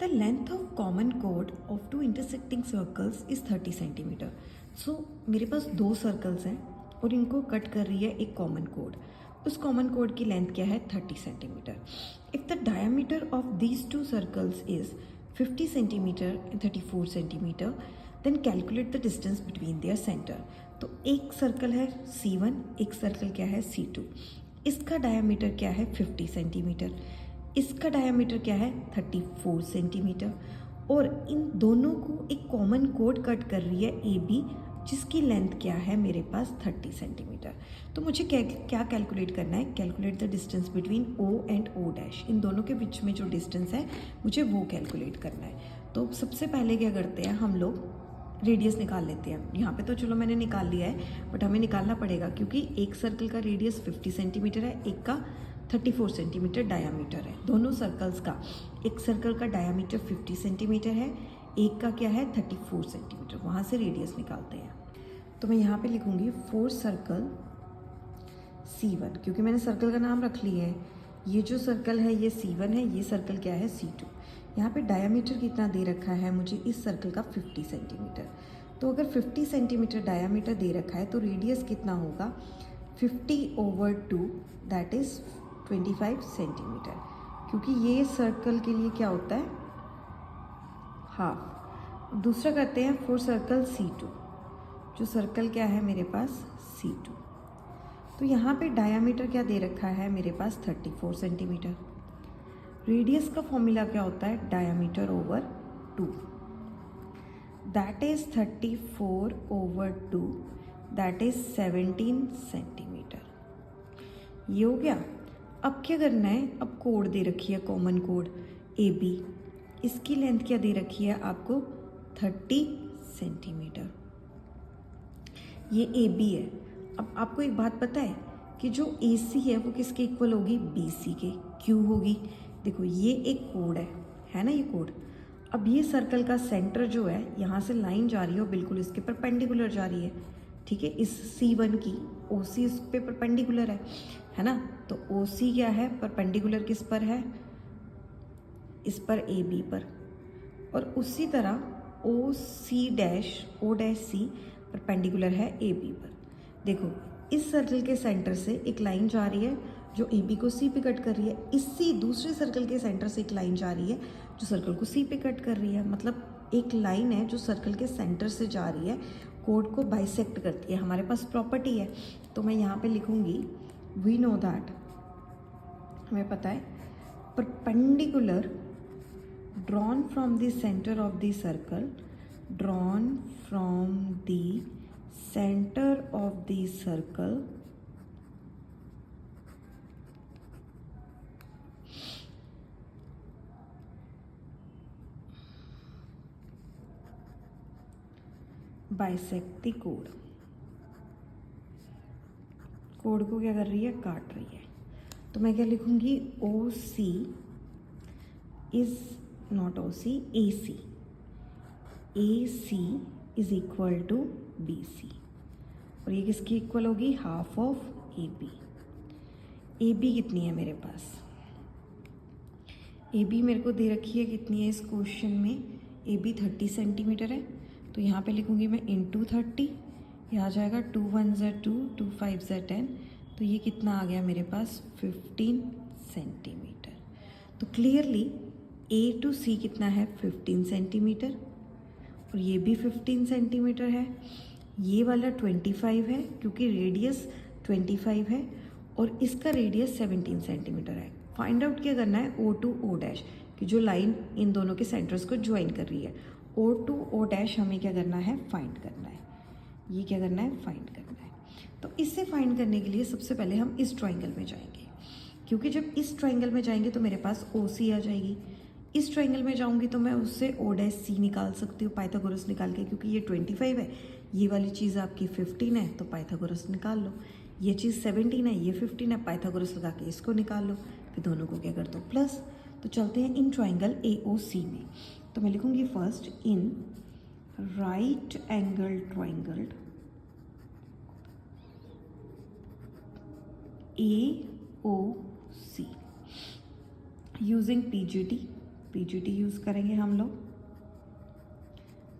The length of common chord of two intersecting circles is 30 centimetre. So मेरे पास दो circles हैं और इनको कट कर रही है एक कॉमन कोड. उस कॉमन कोड की लेंथ क्या है 30 centimetre. If the diameter of these two circles is 50 centimetre and 34 centimetre then calculate the distance between their centre. तो एक सर्कल है C1, एक सर्कल क्या है C2. इसका डायमीटर क्या है 50 सेंटीमीटर, इसका डायमीटर क्या है 34 सेंटीमीटर और इन दोनों को एक कॉमन कोड कट कर रही है AB जिसकी लेंथ क्या है मेरे पास 30 सेंटीमीटर. तो मुझे क्या कैलकुलेट करना है, calculate the distance between O and O dash. इन दोनों के बीच में जो डिस्टेंस है मुझे वो कैलकुलेट करना है. तो सबसे पहले क्या करते हैं हम लोग रेडियस निकाल लेते हैं. यहाँ पे तो चलो मैंने निकाल लिया है बट हमें निकालना पड़ेगा क्योंकि एक सर्कल का रेडियस 50 सेंटीमीटर है, एक का 34 सेंटीमीटर डायामीटर है. दोनों सर्कल्स का, एक सर्कल का डायामीटर 50 सेंटीमीटर है, एक का क्या है 34 सेंटीमीटर. वहाँ से रेडियस निकालते हैं. तो मैं यहाँ पे लिखूँगी फोर सर्कल C1 क्योंकि मैंने सर्कल का नाम रख लिया है. ये जो सर्कल है ये C1 है, ये सर्कल क्या है C2. यहाँ पे डायामीटर कितना दे रखा है मुझे इस सर्कल का 50 सेंटीमीटर. तो अगर 50 सेंटीमीटर डायामीटर दे रखा है तो रेडियस कितना होगा 50/2 दैट इज़ 25 सेंटीमीटर. क्योंकि ये सर्कल के लिए क्या होता है हाफ. दूसरा करते हैं फोर सर्कल C2. जो सर्कल क्या है मेरे पास C2. तो यहाँ पे डायामीटर क्या दे रखा है मेरे पास 34 सेंटीमीटर. रेडियस का फॉर्मूला क्या होता है diameter over 2 that is 34/2 that is 17 centimetre. ये हो गया. अब क्या करना है, अब कोड दे रखी है कॉमन कोड AB. इसकी लेंथ क्या दे रखी है आपको 30 सेंटीमीटर. ये AB है. अब आपको एक बात पता है कि जो AC है वो किसके इक्वल होगी BC के. क्यों होगी, देखो ये एक कोड है ना ये कोड. अब ये सर्कल का सेंटर जो है यहाँ से लाइन जा रही है और बिल्कुल इसके परपेंडिकुलर जा रही है. ठीक है, इस C1 की OC इस पे परपेंडिकुलर है ना. तो OC क्या है परपेंडिकुलर किस पर है, इस पर AB पर. और उसी तरह OC dash O dash C perpendicular है AB पर. देखो इस सर्कल के सेंटर से एक लाइन जा रही है जो AB को C पे कट कर रही है. इसी दूसरे सर्कल के सेंटर से एक लाइन जा रही है जो सर्कल को C पे कट कर रही है. मतलब एक लाइन है जो सर्कल के सेंटर से जा रही है, कोड को बाइसेक्ट करती है. हमारे पास प्रॉपर्टी है तो मैं यहाँ पे लिखूँगी वी नो दैट, हमें पता है perpendicular drawn from the centre of the circle, drawn from the centre of the circle bisect the code. Code को क्या कर रही है काट रही है. तो मैं क्या लिखूँगी OC is not OC AC. AC is equal to BC और ये किसकी इक्वल होगी हाफ ऑफ AB. AB कितनी है मेरे पास, AB मेरे को दे रखी है कितनी है इस क्वेश्चन में, AB 30 सेंटीमीटर है. तो यहाँ पे लिखूँगी मैं इंटू 30. यहाँ आ जाएगा 2 1 ज़ा 2, 2 5 ज़ा 10. तो ये कितना आ गया मेरे पास 15 सेंटीमीटर. तो क्लियरली A टू C कितना है 15 सेंटीमीटर और ये भी 15 सेंटीमीटर है. ये वाला 25 है क्योंकि रेडियस 25 है और इसका रेडियस 17 सेंटीमीटर है. फाइंड आउट क्या करना है O टू O डैश कि जो लाइन इन दोनों के सेंटर्स को ज्वाइन कर रही है. O टू O डैश हमें क्या करना है फाइंड करना है. ये क्या करना है फाइंड करना है. तो इससे फाइंड करने के लिए सबसे पहले हम इस ट्राइंगल में जाएंगे क्योंकि जब इस ट्राइंगल में जाएंगे तो मेरे पास OC आ जाएगी. इस ट्राइंगल में जाऊंगी तो मैं उससे O डैश C निकाल सकती हूँ पाइथागोरस निकाल के. क्योंकि ये 25 है, ये वाली चीज़ आपकी 15 है तो पाइथागोरस निकाल लो. ये चीज़ 17 है, ये 15 है, पाइथागोरस लगा के इसको निकाल लो. फिर दोनों को क्या कर दो प्लस. तो चलते हैं इन ट्राइंगल AOC में. तो मैं लिखूँगी first in right angle triangle AOC using PGT PGT use करेंगे हम लोग।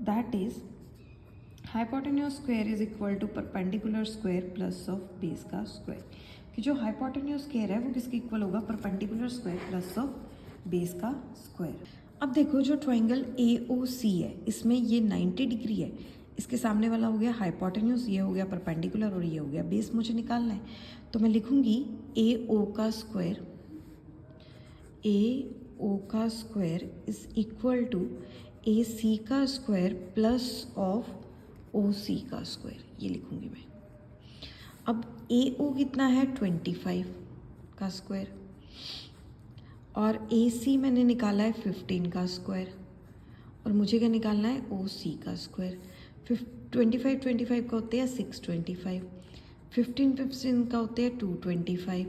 That is hypotenuse square is equal to perpendicular square plus of base का स्क्वायर, कि जो हाइपोटेन्यूज स्क्वायर है वो किसके इक्वल होगा, perpendicular square plus of base का स्क्वायर। अब देखो जो ट्राइंगल AOC है इसमें ये 90 डिग्री है, इसके सामने वाला हो गया हाइपोटेन्यूज, ये हो गया परपेंडिकुलर और ये हो गया बेस, मुझे निकालना है। तो मैं लिखूंगी AO का स्क्वायर, AO का square is equal to AC का स्क्वायर प्लस ऑफ OC का स्क्वायर, ये लिखूंगी मैं। अब AO कितना है 25 का स्क्वायर और AC मैंने निकाला है 15 का स्क्वायर और मुझे क्या निकालना है OC का स्क्वायर। 25 का होते हैं 625, 15 का होते हैं 225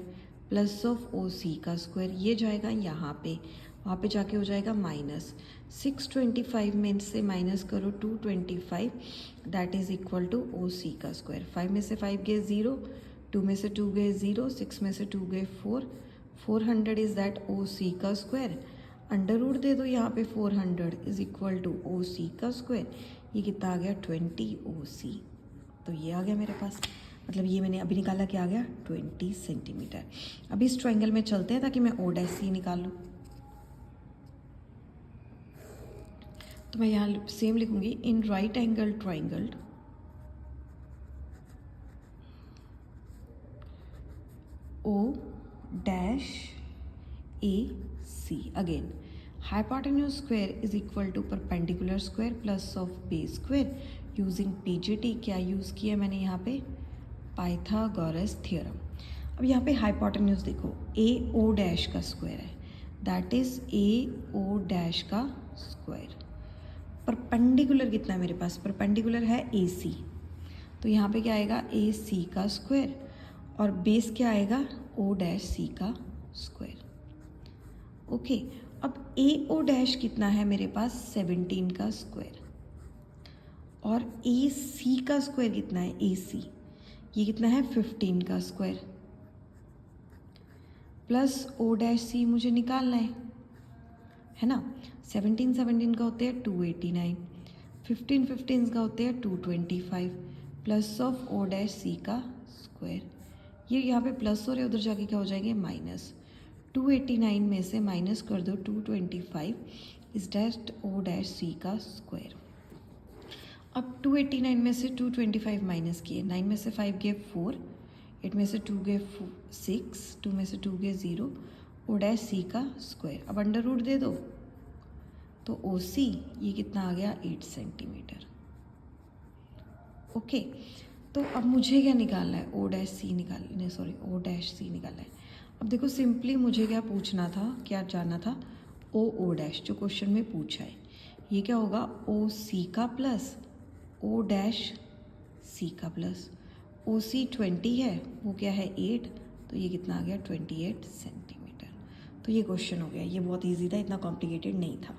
प्लस ऑफ OC का स्क्वायर, ये जाएगा यहाँ पे, वहाँ पे जाके हो जाएगा माइनस 625 में से माइनस करो 225, that is equal to OC का स्क्वायर। 5 में से 5 गए 0, 2 में से 2 गए 0, 6 में से 2 गए 4, 400 इज़ दैट OC का स्क्वायर। अंडर रूट दे दो यहाँ पे, 400 इज़ इक्वल टू OC का स्क्वायर, ये कितना आ गया 20 OC। तो ये आ गया मेरे पास, मतलब ये मैंने अभी निकाला, क्या आ गया 20 सेंटीमीटर। अभी इस ट्राइंगल में चलते हैं ताकि मैं OC निकाल लूँ। तो मैं यहाँ सेम लिखूंगी, in right angle triangle OAC, again hypotenuse square is equal to perpendicular square plus of base square using PGT। क्या यूज़ किया मैंने यहाँ पे, पाइथागोरस थ्योरम। अब यहाँ पे हाइपोटेन्यूज देखो AO' का स्क्वायर है, दैट इज AO' का स्क्वायर। परपेंडिकुलर कितना है मेरे पास, परपेंडिकुलर है AC, तो यहाँ पे क्या आएगा AC का स्क्वायर और बेस क्या आएगा OC का स्क्वायर। ओके, अब AO' कितना है मेरे पास 17 का स्क्वायर और AC का स्क्वायर कितना है AC, ये कितना है 15 का स्क्वायर प्लस OC मुझे निकालना है ना। 17 का होते हैं 289, 15 का होते हैं 225 प्लस ऑफ OC का स्क्वायर, ये यहाँ पे प्लस हो रहे, उधर जाके क्या हो जाएंगे माइनस। 289 में से माइनस कर दो 225 इज डेट OC का स्क्वायर। अब 289 में से 225 माइनस किए, 9 में से 5 गए 4, 8 में से 2 गए 6, 2 में से 2 गए 0, OC का स्क्वायर। अब अंडर रूट दे दो तो OC ये कितना आ गया 8 सेंटीमीटर। ओके, तो अब मुझे क्या निकालना है OC निकालना है। अब देखो सिंपली मुझे क्या पूछना था, क्या जानना था OO' जो क्वेश्चन में पूछा है, ये क्या होगा OC का प्लस OC का प्लस, OC 20 है, वो क्या है 8, तो ये कितना आ गया 28 सेंटीमीटर। तो ये क्वेश्चन हो गया, ये बहुत ईजी था, इतना कॉम्प्लिकेटेड नहीं था।